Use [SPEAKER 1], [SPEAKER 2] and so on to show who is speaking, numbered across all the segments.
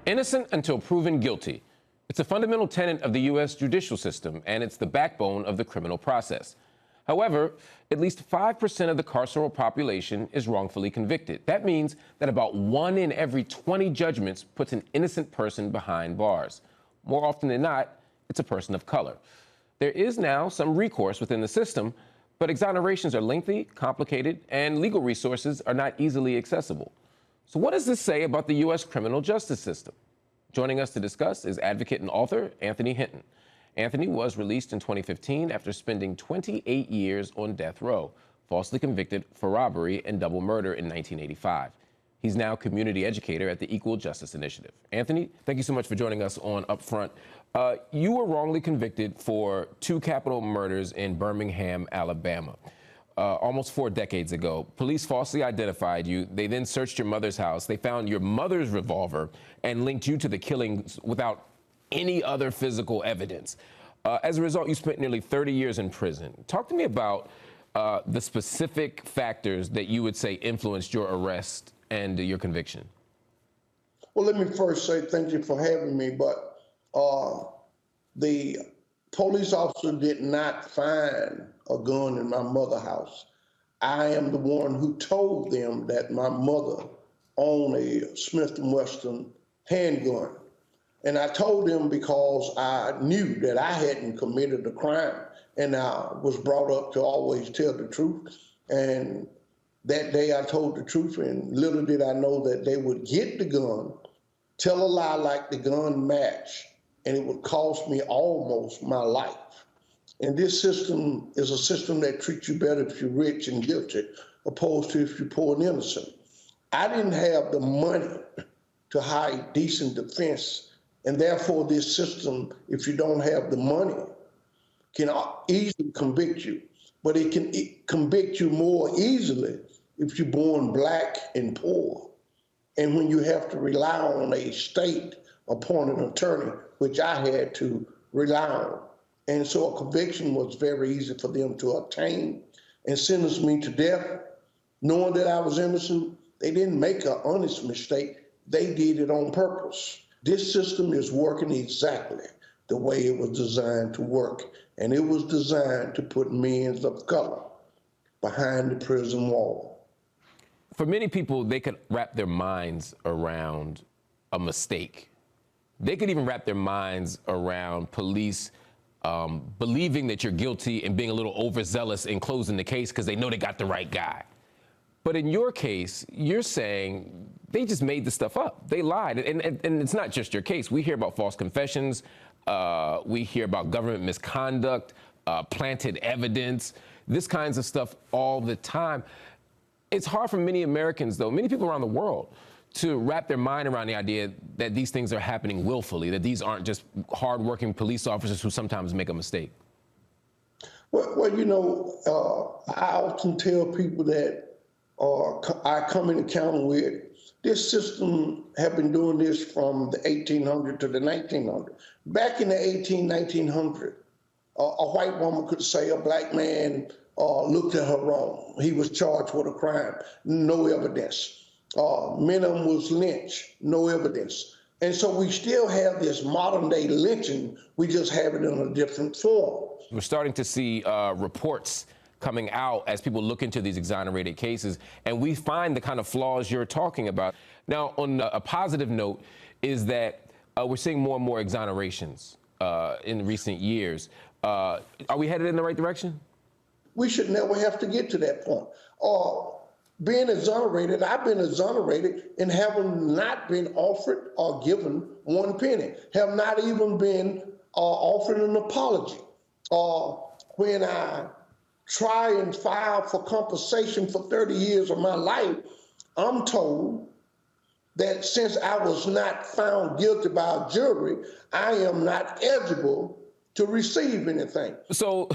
[SPEAKER 1] Innocent until proven guilty. It's a fundamental tenet of the U.S. judicial system, and it's the backbone of the criminal process. However, at least 5% of the carceral population is wrongfully convicted. That means that about 1 in every 20 judgments puts an innocent person behind bars. More often than not, it's a person of color. There is now some recourse within the system, but exonerations are lengthy, complicated, and legal resources are not easily accessible. So what does this say about the U.S. criminal justice system? Joining us to discuss is advocate and author Anthony Hinton. Anthony was released in 2015 after spending 28 years on death row, falsely convicted for robbery and double murder in 1985. He's now community educator at the Equal Justice Initiative. Anthony, thank you so much for joining us on UpFront. You were wrongly convicted for 2 capital murders in Birmingham, Alabama, almost 4 decades ago. Police falsely identified you. They then searched your mother's house. They found your mother's revolver and linked you to the killings without any other physical evidence. As a result, you spent nearly 30 years in prison. Talk to me about the specific factors that you would say influenced your arrest and your conviction.
[SPEAKER 2] Well, let me first say thank you for having me, but the police officer did not find a gun in my mother's house. I am the one who told them that my mother owned a Smith & Wesson handgun. And I told them because I knew that I hadn't committed a crime, and I was brought up to always tell the truth. And that day I told the truth, and little did I know that they would get the gun, tell a lie like the gun matched, and it would cost me almost my life. And this system is a system that treats you better if you're rich and guilty, opposed to if you're poor and innocent. I didn't have the money to hire decent defense, and therefore this system, if you don't have the money, can easily convict you. But it can convict you more easily if you're born black and poor, and when you have to rely on a state-appointed attorney, which I had to rely on. And so a conviction was very easy for them to obtain and sentence me to death. Knowing that I was innocent, they didn't make an honest mistake. They did it on purpose. This system is working exactly the way it was designed to work, and it was designed to put men of color behind the prison wall.
[SPEAKER 1] For many people, they could wrap their minds around a mistake. They could even wrap their minds around police believing that you're guilty and being a little overzealous in closing the case because they know they got the right guy. But in your case, you're saying they just made the stuff up. They lied. And it's not just your case. We hear about false confessions. We hear about government misconduct, planted evidence, this kinds of stuff all the time. It's hard for many Americans, though, many people around the world, to wrap their mind around the idea that these things are happening willfully, that these aren't just hardworking police officers who sometimes make a mistake.
[SPEAKER 2] Well, you know, I often tell people that I come in encounter with, this system have been doing this from the 1800 to the 1900. Back in the 1900, a white woman could say a black man looked at her wrong. He was charged with a crime, no evidence. Minimum was lynched, no evidence. And so we still have this modern day lynching, we just have it in a different form.
[SPEAKER 1] We're starting to see reports coming out as people look into these exonerated cases, and we find the kind of flaws you're talking about. Now, on a positive note, is that we're seeing more and more exonerations in recent years. Are we headed in the right direction?
[SPEAKER 2] We should never have to get to that point. Being exonerated, I've been exonerated and have not been offered or given 1 penny, have not even been offered an apology. When I try and file for compensation for 30 years of my life, I'm told that since I was not found guilty by a jury, I am not eligible to receive anything.
[SPEAKER 1] So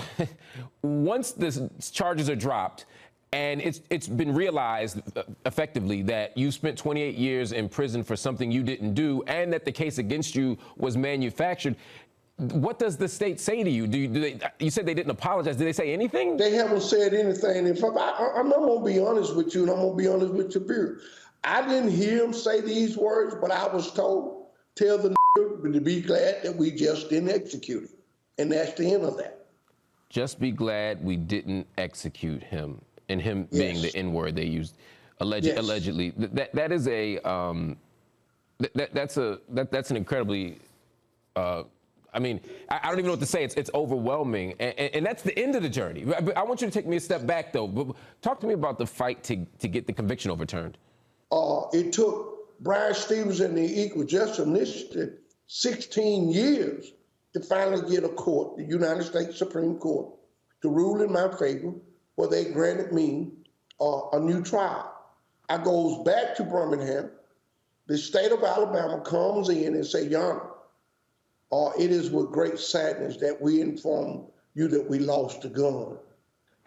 [SPEAKER 1] once the charges are dropped, and it's been realized effectively that you spent 28 years in prison for something you didn't do, and that the case against you was manufactured, what does the state say to you? You said they didn't apologize. Did they say anything?
[SPEAKER 2] They haven't said anything. I'm going to be honest with you, and I'm going to be honest with your viewer. I didn't hear them say these words, but I was told tell the to be glad that we just didn't execute him. And that's the end of that.
[SPEAKER 1] Just be glad we didn't execute him, and him being the N word they used, allegedly. That is a that's an incredibly. I mean, I don't even know what to say. It's overwhelming, and that's the end of the journey. But I want you to take me a step back, though. But talk to me about the fight to get the conviction overturned.
[SPEAKER 2] It took Brian Stevens and the Equal Justice Initiative 16 years to finally get a court, the United States Supreme Court, to rule in my favor, where they granted me a new trial. I goes back to Birmingham. The state of Alabama comes in and say, Your Honor, it is with great sadness that we inform you that we lost the gun.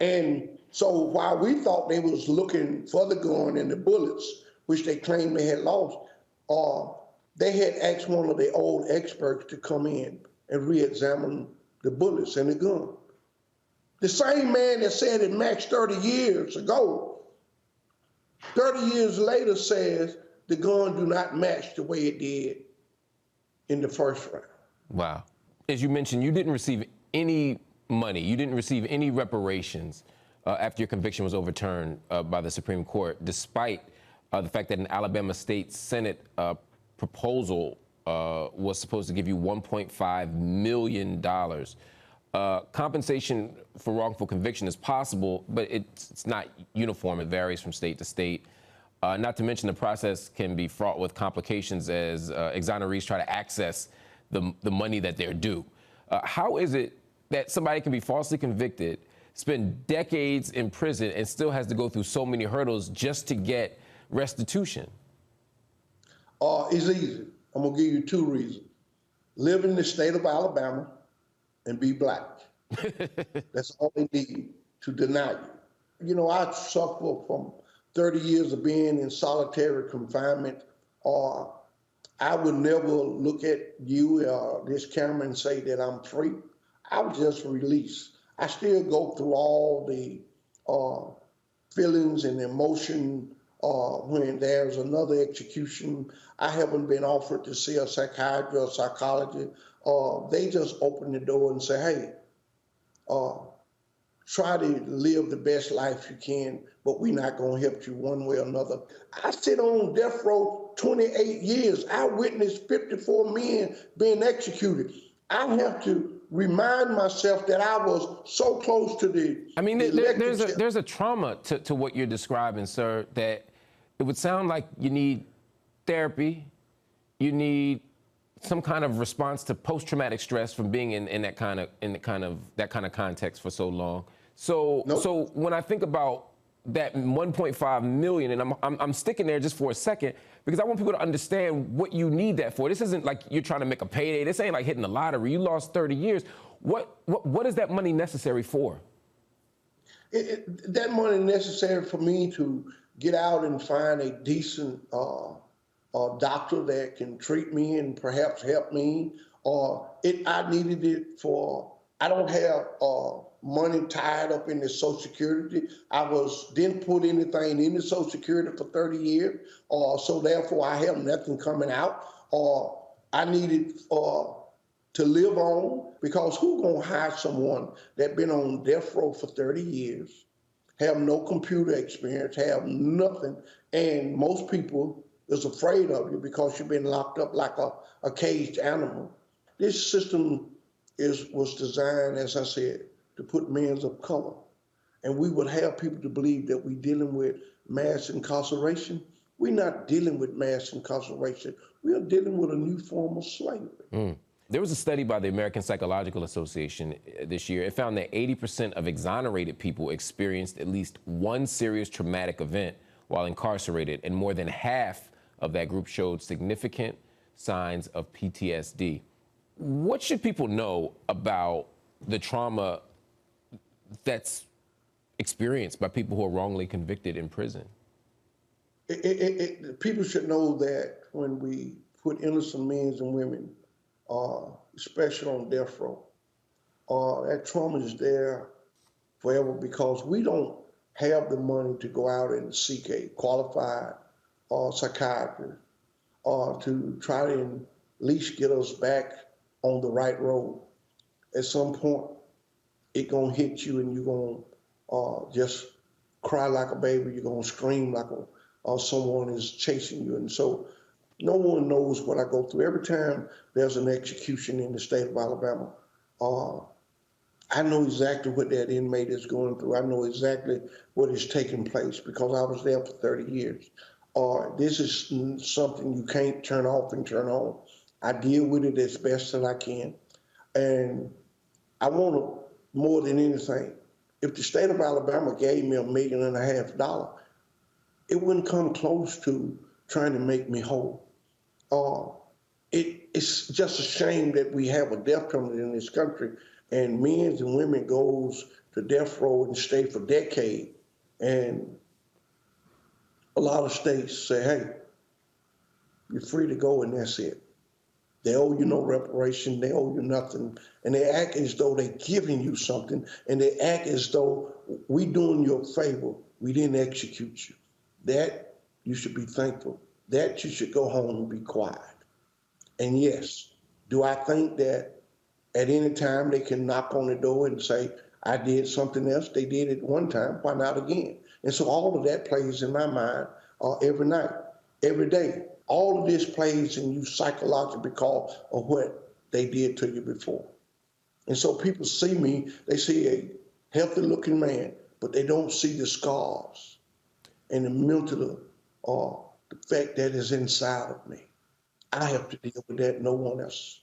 [SPEAKER 2] And so while we thought they was looking for the gun and the bullets, which they claimed they had lost, they had asked one of the old experts to come in and re-examine the bullets and the gun. The same man that said it matched 30 years ago, 30 years later says the gun do not match the way it did in the first round.
[SPEAKER 1] Wow. As you mentioned, you didn't receive any money. You didn't receive any reparations after your conviction was overturned by the Supreme Court, despite the fact that an Alabama State Senate proposal was supposed to give you $1.5 million. Compensation for wrongful conviction is possible, but it's not uniform. It varies from state to state. Not to mention the process can be fraught with complications as exonerees try to access the money that they're due. How is it that somebody can be falsely convicted, spend decades in prison, and still has to go through so many hurdles just to get restitution?
[SPEAKER 2] It's easy. I'm gonna give you two reasons. Live in the state of Alabama and be black. That's all they need to deny you. You know, I suffer from 30 years of being in solitary confinement. I would never look at you or this camera and say that I'm free. I was just released. I still go through all the feelings and emotion when there's another execution. I haven't been offered to see a psychiatrist or psychologist. They just open the door and say, hey, try to live the best life you can, but we're not going to help you one way or another. I sit on death row 28 years. I witnessed 54 men being executed. I have to remind myself that I was so close to the.
[SPEAKER 1] I mean, there's a trauma to what you're describing, sir, that it would sound like you need therapy, you need some kind of response to post-traumatic stress from being in that kind of context for so long. So
[SPEAKER 2] Nope.
[SPEAKER 1] So when I think about that 1.5 million, and I'm sticking there just for a second because I want people to understand what you need that for. This isn't like you're trying to make a payday. This ain't like hitting the lottery. You lost 30 years. What is that money necessary for?
[SPEAKER 2] That money necessary for me to get out and find a decent doctor that can treat me and perhaps help me. I needed it for, I don't have money tied up in the Social Security. Didn't put anything in the Social Security for 30 years. So therefore I have nothing coming out. I needed to live on, because who gonna hire someone that been on death row for 30 years, have no computer experience, have nothing, and most people is afraid of you because you've been locked up like a caged animal. This system was designed, as I said, to put men of color. And we would have people to believe that we're dealing with mass incarceration. We're not dealing with mass incarceration. We are dealing with a new form of slavery.
[SPEAKER 1] There was a study by the American Psychological Association this year. It found that 80% of exonerated people experienced at least one serious traumatic event while incarcerated, and more than half of that group showed significant signs of PTSD. What should people know about the trauma that's experienced by people who are wrongly convicted in prison?
[SPEAKER 2] People should know that when we put innocent men and women, especially on death row, that trauma is there forever, because we don't have the money to go out and seek a qualified psychiatrist to try to least get us back on the right road. At some point, it gonna hit you and you're gonna just cry like a baby. You're gonna scream like someone is chasing you. And so no one knows what I go through. Every time there's an execution in the state of Alabama, I know exactly what that inmate is going through. I know exactly what is taking place because I was there for 30 years. This is something you can't turn off and turn on. I deal with it as best as I can. And I want to, more than anything, if the state of Alabama gave me $1.5 million, it wouldn't come close to trying to make me whole. It's just a shame that we have a death penalty in this country and men and women goes to death row and stay for decades. And a lot of states say, hey, you're free to go and that's it. They owe you no reparation, they owe you nothing. And they act as though they're giving you something, and they act as though we doing you a favor, we didn't execute you. That you should be thankful. That you should go home and be quiet. And yes, do I think that at any time they can knock on the door and say, I did something else, they did it one time, why not again? And so all of that plays in my mind every night, every day. All of this plays in you psychologically because of what they did to you before. And so people see me, they see a healthy looking man, but they don't see the scars and the mental the fact that is inside of me. I have to deal with that, no one else.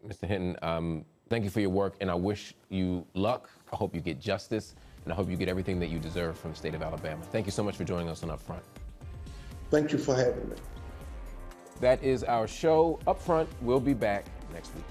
[SPEAKER 1] Mr. Hinton, thank you for your work, and I wish you luck. I hope you get justice, and I hope you get everything that you deserve from the state of Alabama. Thank you so much for joining us on UpFront.
[SPEAKER 2] Thank you for having me.
[SPEAKER 1] That is our show. UpFront will be back next week.